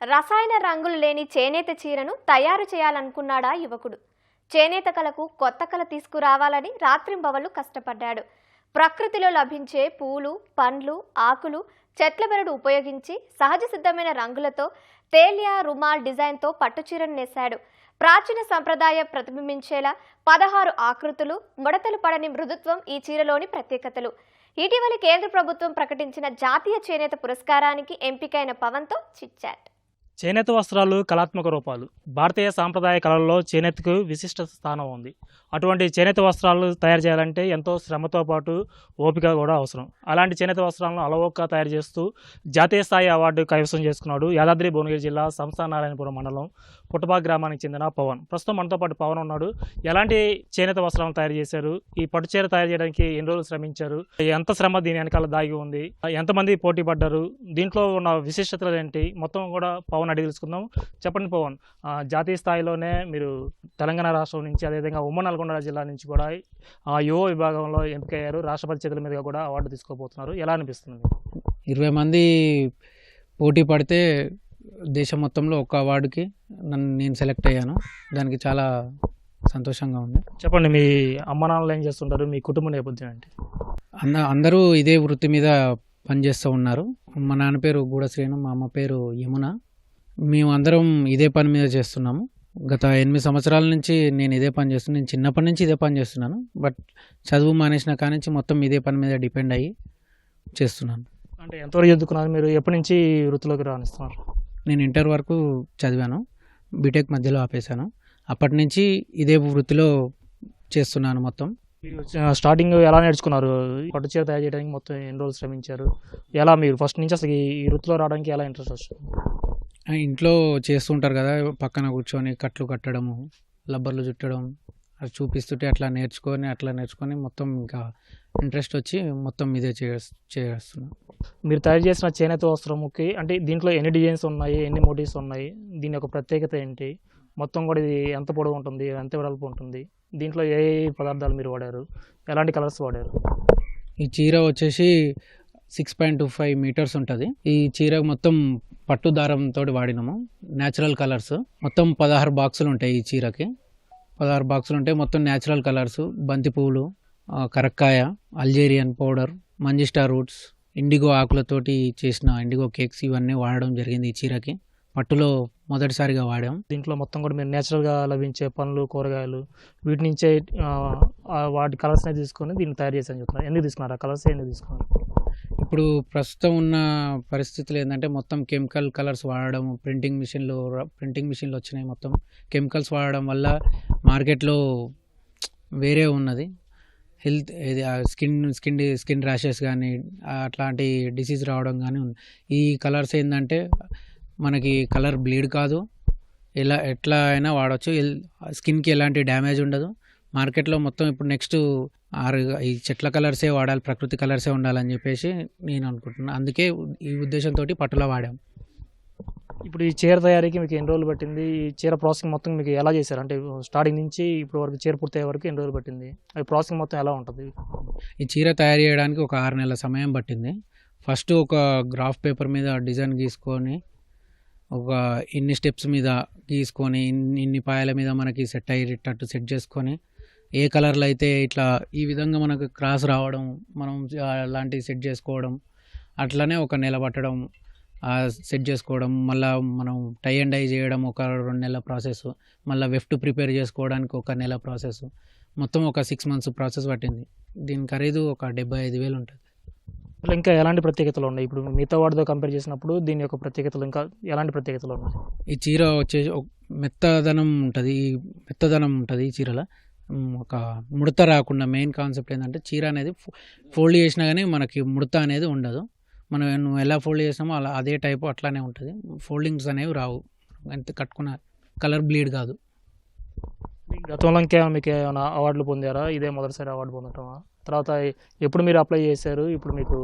రసాయన రంగులు లేని చేనేత చీరను తయారు చేయాలనుకున్నాడా యువకుడు. చేనేత కళకు కొత్త కళ తీసుకురావాలని రాత్రింబవళ్లు కష్టపడ్డాడు. ప్రకృతిలో లభించే పూలు, పండ్లు, ఆకులు, చెట్ల బెరడు ఉపయోగించి సహజ సిద్ధమైన రంగులతో తేలియా రుమాల్ డిజైన్తో పట్టుచీరను నేశాడు. ప్రాచీన సంప్రదాయ ప్రతిబింబించేలా 16 ఆకృతులు, ముడతలు పడని మృదుత్వం ఈ చీరలోని ప్రత్యేకతలు. ఇటీవలి కేంద్ర ప్రభుత్వం ప్రకటించిన జాతీయ చేనేత పురస్కారానికి ఎంపికైన పవన్తో చిట్చాట్. చేనేత వస్త్రాలు కళాత్మక రూపాలు. భారతీయ సాంప్రదాయ కళల్లో చేనేతకు విశిష్ట స్థానం ఉంది. అటువంటి చేనేత వస్త్రాలు తయారు చేయాలంటే ఎంతో శ్రమతో పాటు ఓపిక కూడా అవసరం. అలాంటి చేనేత వస్త్రాలను అలవోకగా తయారు చేస్తూ జాతీయ స్థాయి అవార్డు కైవసం చేసుకున్నాడు యాదాద్రి భువనగిరి జిల్లా సంస్థానారాయణపురం మండలం పుట్టపాక గ్రామానికి చెందిన పవన్. ప్రస్తుతం మనతో పాటు పవన్ ఉన్నాడు. ఎలాంటి చేనేత వస్త్రాలను తయారు చేశారు, ఈ పట్టు చీర తయారు చేయడానికి ఎన్ని రోజులు శ్రమించారు, ఎంత శ్రమ దీని వెనకాల దాగి ఉంది, ఎంతమంది పోటీ పడ్డారు, దీంట్లో ఉన్న విశిష్టతలు ఏంటి, మొత్తం కూడా పవన్ అడిగి తెలుసుకుందాం. చెప్పండి పవన్, జాతీయ స్థాయిలోనే మీరు తెలంగాణ రాష్ట్రం నుంచి, అదేవిధంగా ఉమ్మడి నల్గొండ జిల్లా నుంచి కూడా యువ విభాగంలో ఎంపికయ్యారు. రాష్ట్రపతి చేతుల మీదుగా కూడా అవార్డు తీసుకోబోతున్నారు. ఎలా అనిపిస్తుంది? 20 మంది పోటీ పడితే దేశం మొత్తంలో ఒక అవార్డుకి నేను సెలెక్ట్ అయ్యాను. దానికి చాలా సంతోషంగా ఉంది. చెప్పండి, మీ అమ్మ నాన్నలు ఏం చేస్తుంటారు, మీ కుటుంబ నేపథ్యం ఏంటి? అందరూ ఇదే వృత్తి మీద పనిచేస్తూ ఉన్నారు. మా నాన్న పేరు గూడ శ్రీను, మా అమ్మ పేరు యమున. మేము అందరం ఇదే పని మీద చేస్తున్నాము. గత 8 సంవత్సరాల నుంచి నేను ఇదే పని చేస్తున్నాను. నేను చిన్నప్పటి నుంచి ఇదే పని చేస్తున్నాను. బట్ చదువు మానేసిన కాడి నుంచి మొత్తం ఇదే పని మీద డిపెండ్ అయ్యి చేస్తున్నాను. అంటే ఎంతవరకు చదువుకున్నారు మీరు? ఎప్పటి నుంచి వృత్తిలోకి రాణిస్తున్నారు? నేను ఇంటర్ వరకు చదివాను, బీటెక్ మధ్యలో ఆపేశాను. అప్పటి నుంచి ఇదే వృత్తిలో చేస్తున్నాను. మొత్తం స్టార్టింగ్ ఎలా నేర్చుకున్నారు? పట్టు చీర తయారు చేయడానికి మొత్తం ఎన్ని రోజులు శ్రమించారు? ఎలా మీరు ఫస్ట్ నుంచి అసలు ఈ వృత్తిలో రావడానికి ఎలా ఇంట్రెస్ట్ వచ్చింది? ఇంట్లో చేస్తుంటారు కదా, పక్కన కూర్చొని కట్లు కట్టడము, లబ్బర్లు చుట్టడం, అది చూపిస్తుంటే అట్లా నేర్చుకొని మొత్తం ఇంకా ఇంట్రెస్ట్ వచ్చి మొత్తం ఇదే చేస్తున్నాను. మీరు తయారు చేసిన చేనేత వస్త్రముకి అంటే దీంట్లో ఎన్ని డిజైన్స్ ఉన్నాయి, ఎన్ని మోటివ్స్ ఉన్నాయి, దీని యొక్క ప్రత్యేకత ఏంటి, మొత్తం కూడా ఇది ఎంత పొడవు ఉంటుంది, ఎంత వెడల్పు ఉంటుంది, దీంట్లో ఏ పదార్థాలు మీరు వాడారు, ఎలాంటి కలర్స్ వాడారు? ఈ చీర వచ్చేసి 6.25 మీటర్స్ ఉంటుంది. ఈ చీర మొత్తం పట్టు దారంతో వాడినాము. న్యాచురల్ కలర్స్ మొత్తం 16 బాక్సులు ఉంటాయి. ఈ చీరకి 16 బాక్సులు ఉంటాయి. మొత్తం న్యాచురల్ కలర్స్, బంతి పువ్వులు, కరక్కాయ, Algerian powder, manjistha roots, IndiGo ఆకులతోటి చేసిన ఇండిగో కేక్స్, ఇవన్నీ వాడడం జరిగింది ఈ చీరకి. పట్టులో మొదటిసారిగా వాడాం. దీంట్లో మొత్తం కూడా మీరు నేచురల్గా లభించే పండ్లు, కూరగాయలు, వీటి నుంచే వాటి కలర్స్ని తీసుకొని దీన్ని తయారు చేసి అని చెప్తున్నారు. ఎందుకు తీసుకున్నారు? ఆ కలర్స్ ఎందుకు తీసుకున్నారు? ఇప్పుడు ప్రస్తుతం ఉన్న పరిస్థితులు ఏంటంటే మొత్తం కెమికల్ కలర్స్ వాడడం, ప్రింటింగ్ మిషన్లు వచ్చినాయి. మొత్తం కెమికల్స్ వాడడం వల్ల మార్కెట్లో వేరే ఉన్నది. హెల్త్ ఇది స్కిన్ ర్యాషెస్ కానీ అట్లాంటి డిసీజ్ రావడం కానీ ఉంది. ఈ కలర్స్ ఏంటంటే మనకి కలర్ బ్లీడ్ కాదు, ఎట్లా అయినా వాడచ్చు. స్కిన్కి ఎలాంటి డ్యామేజ్ ఉండదు. మార్కెట్లో మొత్తం ఇప్పుడు నెక్స్ట్ ఈ చెట్ల కలర్సే వాడాలి, ప్రకృతి కలర్సే ఉండాలని చెప్పేసి నేను అనుకుంటున్నాను. అందుకే ఈ ఉద్దేశంతో పట్టులో వాడాం. ఇప్పుడు ఈ చీర తయారీకి మీకు ఎన్ని రోజులు పట్టింది? ఈ చీర ప్రాసెసింగ్ మొత్తం మీకు ఎలా చేశారు? అంటే స్టార్టింగ్ నుంచి ఇప్పుడు వరకు చీర పూర్తయ్యే వరకు ఎన్ని రోజులు పట్టింది? అది ప్రాసెసింగ్ మొత్తం ఎలా ఉంటుంది? ఈ చీర తయారు చేయడానికి ఒక 6 నెలల సమయం పట్టింది. ఫస్ట్ ఒక గ్రాఫ్ పేపర్ మీద డిజైన్ గీసుకొని, ఒక ఇన్ని స్టెప్స్ మీద గీసుకొని, ఇన్ని పాయల మీద మనకి సెట్ అయ్యేటట్టు సెట్ చేసుకొని, ఏ కలర్లో అయితే ఇట్లా ఈ విధంగా మనకు క్రాస్ రావడం, మనం అలాంటివి సెట్ చేసుకోవడం, అట్లనే ఒక నెల పట్టడం, సెట్ చేసుకోవడం, మళ్ళీ మనం టై అండ్ డై చేయడం ఒక 2 నెలల ప్రాసెస్, మళ్ళీ వెఫ్ట్ ప్రిపేర్ చేసుకోవడానికి ఒక నెల ప్రాసెస్, మొత్తం ఒక 6 మంత్స్ ప్రాసెస్ పట్టింది. దీని ఖరీదు ఒక 75,000 ఉంటుంది. ఇంకా ఎలాంటి ప్రత్యేకతలు ఉన్నాయి? ఇప్పుడు మిగతా వాటితో కంపేర్ చేసినప్పుడు దీని యొక్క ప్రత్యేకతలు ఇంకా ఎలాంటి ప్రత్యేకతలు ఉన్నాయి? ఈ చీర వచ్చేసి మెత్తదనం ఉంటుంది. ఈ చీరలో ఒక ముడత రాకుండా మెయిన్ కాన్సెప్ట్ ఏంటంటే, చీర అనేది ఫోల్డ్ చేసినా కానీ మనకి ముడత అనేది ఉండదు. మనం నువ్వు ఎలా ఫోల్డ్ చేసినామో అలా అదే టైపు అట్లానే ఉంటుంది. ఫోల్డింగ్స్ అనేవి రావు. ఎంత కట్టుకున్న కలర్ బ్లీడ్ కాదు. గతంలో ఇంకేమైనా మీకు ఏమైనా అవార్డులు పొందారా? ఇదే మొదటిసారి అవార్డు పొందటమా? తర్వాత ఎప్పుడు మీరు అప్లై చేశారు? ఇప్పుడు మీకు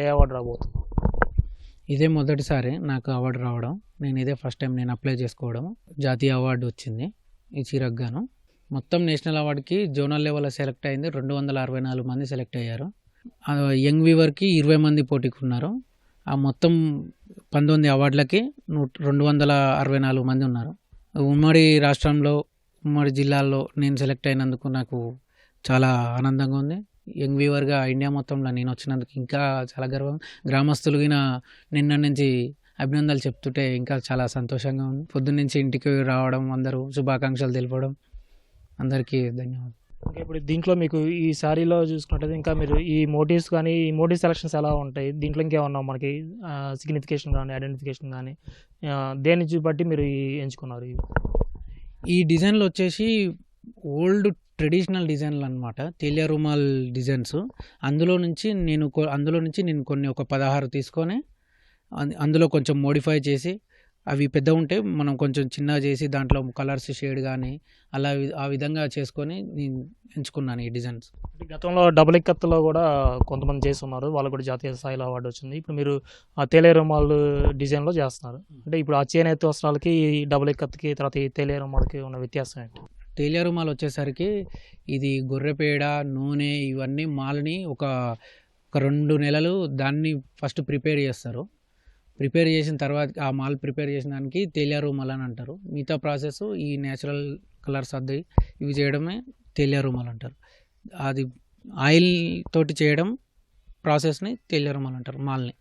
ఏ అవార్డు రాబోతుంది? ఇదే మొదటిసారి నాకు అవార్డు రావడం. నేను ఇదే ఫస్ట్ టైం నేను అప్లై చేసుకోవడం. జాతీయ అవార్డు వచ్చింది ఈ చీరకు గాను. మొత్తం నేషనల్ అవార్డుకి జోనల్ లెవెల్లో సెలెక్ట్ అయింది. 264 మంది సెలెక్ట్ అయ్యారు. యంగ్ వీవర్కి 20 మంది పోటీకి ఉన్నారు. ఆ మొత్తం 19 అవార్డులకి 264 మంది ఉన్నారు. ఉమ్మడి రాష్ట్రంలో, ఉమ్మడి జిల్లాల్లో నేను సెలెక్ట్ అయినందుకు నాకు చాలా ఆనందంగా ఉంది. యంగ్ వీవర్గా ఇండియా మొత్తంలో నేను వచ్చినందుకు ఇంకా చాలా గర్వం. గ్రామస్తులు గిన నిన్న నుంచి అభినందనలు చెప్తుంటే ఇంకా చాలా సంతోషంగా ఉంది. పొద్దున్నుంచి ఇంటికి రావడం, అందరూ శుభాకాంక్షలు తెలపడం, అందరికీ ధన్యవాదాలు. ఓకే, ఇప్పుడు దీంట్లో మీకు ఈ శారీలో చూసుకున్నట్టయితే ఇంకా మీరు ఈ మోటివ్స్ కానీ ఈ మోటివ్ సెలక్షన్స్ ఎలా ఉంటాయి? దీంట్లో ఇంకేమన్నా మనకి సిగ్నిఫికేషన్ కానీ ఐడెంటిఫికేషన్ కానీ దేన్ని బట్టి మీరు ఎంచుకున్నారు? ఈ డిజైన్లు వచ్చేసి ఓల్డ్ ట్రెడిషనల్ డిజైన్లు అనమాట. తేలియా రుమాల్ డిజైన్స్. అందులో నుంచి నేను కొన్ని ఒక 16 తీసుకొని అందులో కొంచెం మోడిఫై చేసి, అవి పెద్ద ఉంటే మనం కొంచెం చిన్నగా చేసి దాంట్లో కలర్స్ షేడ్ కానీ ఆ విధంగా చేసుకొని నేను ఎంచుకున్నాను ఈ డిజైన్స్. గతంలో డబుల్ ఇక్కత్తులో కూడా కొంతమంది చేస్తున్నారు, వాళ్ళు కూడా జాతీయ స్థాయిలో అవార్డు వచ్చింది. ఇప్పుడు మీరు ఆ తేలియా రుమాల్ డిజైన్లో చేస్తున్నారు. అంటే ఇప్పుడు ఆ చేనేత వస్త్రాలకి ఈ డబుల్ ఇక్కత్కి తర్వాత ఈ తేలియా రుమాల్కి ఉన్న వ్యత్యాసం ఏంటి? తేలియా రుమాల్ వచ్చేసరికి ఇది గొర్రెపేడ, నూనె ఇవన్నీ మాల్ని ఒక 2 నెలలు దాన్ని ఫస్ట్ ప్రిపేర్ చేస్తారు. ప్రిపేర్ చేసిన తర్వాత ఆ మాల్ ప్రిపేర్ చేసిన దానికి తేలియా రుమాల్ అని అంటారు. మిగతా ప్రాసెస్ ఈ నేచురల్ కలర్స్ ఇవి చేయడమే తేలియా రుమాల్ అంటారు. అది ఆయిల్ తోటి చేయడం ప్రాసెస్ని తేలియా రుమాల్ అంటారు. మాల్ని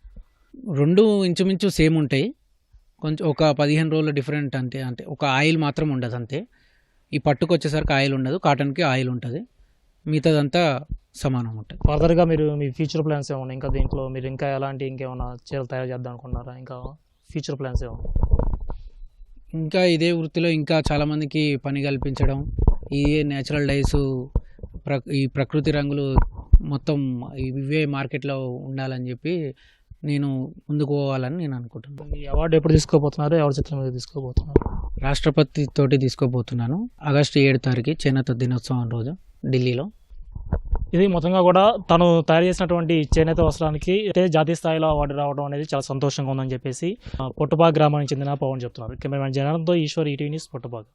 2 ఇంచుమించు సేమ్ ఉంటాయి. కొంచెం ఒక 15 రోజులు డిఫరెంట్ అంతే. అంటే ఒక ఆయిల్ మాత్రం ఉండదు అంతే. ఈ పట్టుకు వచ్చేసరికి ఆయిల్ ఉండదు, కాటన్కి ఆయిల్ ఉంటుంది, మిగతాదంతా సమానం ఉంటుంది. ఫర్దర్గా మీరు మీ ఫ్యూచర్ ప్లాన్స్ ఏమన్నా ఇంకా దీంట్లో మీరు ఇంకా ఎలాంటి ఇంకేమన్నా చీరలు తయారు చేద్దాం అనుకున్నారా? ఇంకా ఫ్యూచర్ ప్లాన్స్ ఏమన్నా? ఇంకా ఇదే వృత్తిలో ఇంకా చాలామందికి పని కల్పించడం, ఈ నేచురల్ డైస్, ఈ ప్రకృతి రంగులు మొత్తం ఇవే మార్కెట్లో ఉండాలని చెప్పి నేను ముందుకు పోవాలని నేను అనుకుంటున్నాను. ఈ అవార్డు ఎప్పుడు తీసుకోబోతున్నారు? ఎవరి చిత్రం మీద తీసుకోబోతున్నారు? రాష్ట్రపతి తోటి తీసుకోబోతున్నాను. ఆగస్టు 7 తారీఖు చేనేత దినోత్సవం రోజు ఢిల్లీలో. ఇది మొత్తంగా కూడా తను తయారు చేసినటువంటి చేనేత వస్త్రానికి జాతీయ స్థాయిలో అవార్డు రావడం అనేది చాలా సంతోషంగా ఉందని చెప్పేసి పొట్టుబాగ్ గ్రామానికి చెందిన పవన్ చెప్తున్నారు. కెమెరామెన్ జనార్దన్తో ఈశ్వర్, ఈటీవీ న్యూస్, పొట్టుబాగ్.